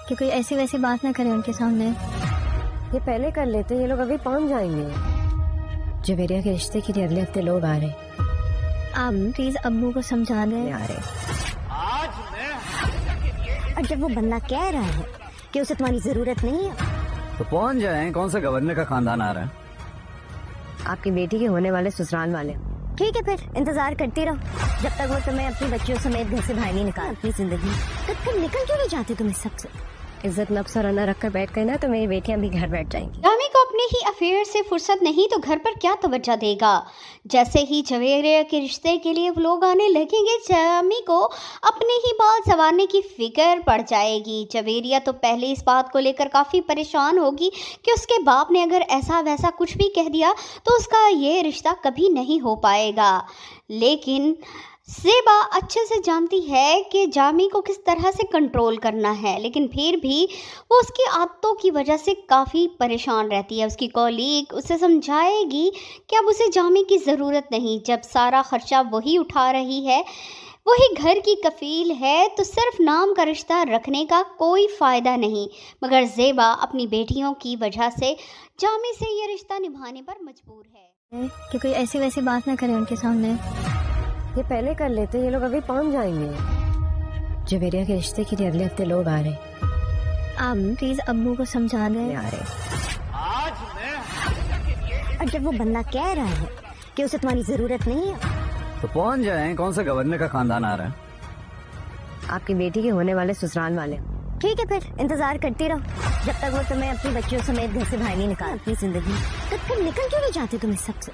कि कोई ऐसी वैसी बात ना करे उनके सामने। ये पहले कर लेते, ये लोग अभी पहुंच जाएंगे। जवेरिया के रिश्ते के लिए अगले हफ्ते लोग आ रहे। आप प्लीज अब्बू को समझा दें। आ रहे। और जब वो बंदा कह रहा है कि उसे तुम्हारी जरूरत नहीं है तो पहुंच जाए। कौन सा गवर्नर का खानदान आ रहा है? आपकी बेटी के होने वाले ससुराल वाले। ठीक है, फिर इंतजार करती रहो जब तक वो तुम्हें अपनी बच्चियों समेत घर से बाहर नहीं निकाल। अपनी जिंदगी कब निकल क्यों नहीं जाती तुम इस सबसे? इज्जत नफ्स और अना रखकर बैठ गए ना तो मेरी बेटियां भी घर बैठ जाएंगी। जामी को अपने ही अफेयर से फुर्सत नहीं तो घर पर क्या तवज्जो देगा। जैसे ही जवेरिया के रिश्ते के लिए लोग आने लगेंगे, जामी को अपने ही बाल संवारने की फिक्र पड़ जाएगी। जवेरिया तो पहले इस बात को लेकर काफ़ी परेशान होगी कि उसके बाप ने अगर ऐसा वैसा कुछ भी कह दिया तो उसका ये रिश्ता कभी नहीं हो पाएगा। लेकिन ज़ेबा अच्छे से जानती है कि जामी को किस तरह से कंट्रोल करना है, लेकिन फिर भी वो उसकी आदतों की वजह से काफ़ी परेशान रहती है। उसकी कॉलीग उसे समझाएगी कि अब उसे जामी की ज़रूरत नहीं, जब सारा ख़र्चा वही उठा रही है, वही घर की कफ़ील है, तो सिर्फ नाम का रिश्ता रखने का कोई फ़ायदा नहीं। मगर ज़ेबा अपनी बेटियों की वजह से जामी से ये रिश्ता निभाने पर मजबूर है। कि कोई ऐसी वैसी बात ना करे उनके सामने। ये पहले कर लेते, ये लोग अभी पहुंच जाएंगे। जवेरिया के रिश्ते के लिए अगले हफ्ते लोग आ रहे। आप प्लीज अब्बू को समझा दें। आ रहे। और जब वो बंदा कह रहा है कि उसे तुम्हारी जरूरत नहीं है तो पहुंच जाए। कौन सा गवर्नर का खानदान आ रहा है? आपकी बेटी के होने वाले ससुराल वाले। ठीक है, फिर इंतजार करती रहो जब तक वो तुम्हें अपनी बच्चियों समेत घर से बाहर नहीं निकाल। अपनी जिंदगी कब निकल क्यों नहीं जाती तुम इस सबसे?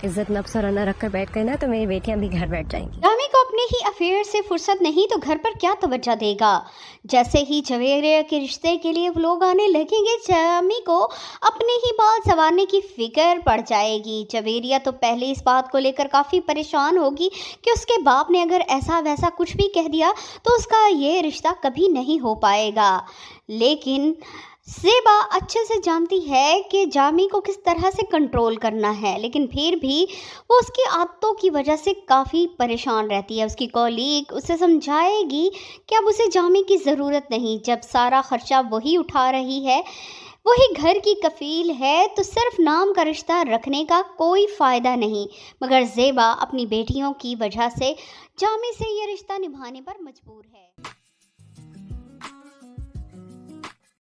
इज्जत नफ्स और अना रखकर बैठ गए ना तो मेरी बेटियां भी घर बैठ जाएंगी। जामी को अपने ही अफेयर से फुर्सत नहीं तो घर पर क्या तवज्जो देगा। जैसे ही जवेरिया के रिश्ते के लिए लोग आने लगेंगे, जामी को अपने ही बाल संवारने की फिक्र पड़ जाएगी। जवेरिया तो पहले इस बात को लेकर काफ़ी परेशान होगी कि उसके बाप ने अगर ऐसा वैसा कुछ भी कह दिया तो उसका ये रिश्ता कभी नहीं हो पाएगा। लेकिन ज़ेबा अच्छे से जानती है कि जामी को किस तरह से कंट्रोल करना है, लेकिन फिर भी वो उसकी आदतों की वजह से काफ़ी परेशान रहती है। उसकी कॉलीग उसे समझाएगी कि अब उसे जामी की ज़रूरत नहीं, जब सारा ख़र्चा वही उठा रही है, वही घर की कफ़ील है, तो सिर्फ नाम का रिश्ता रखने का कोई फ़ायदा नहीं। मगर ज़ेबा अपनी बेटियों की वजह से जामी से ये रिश्ता निभाने पर मजबूर है।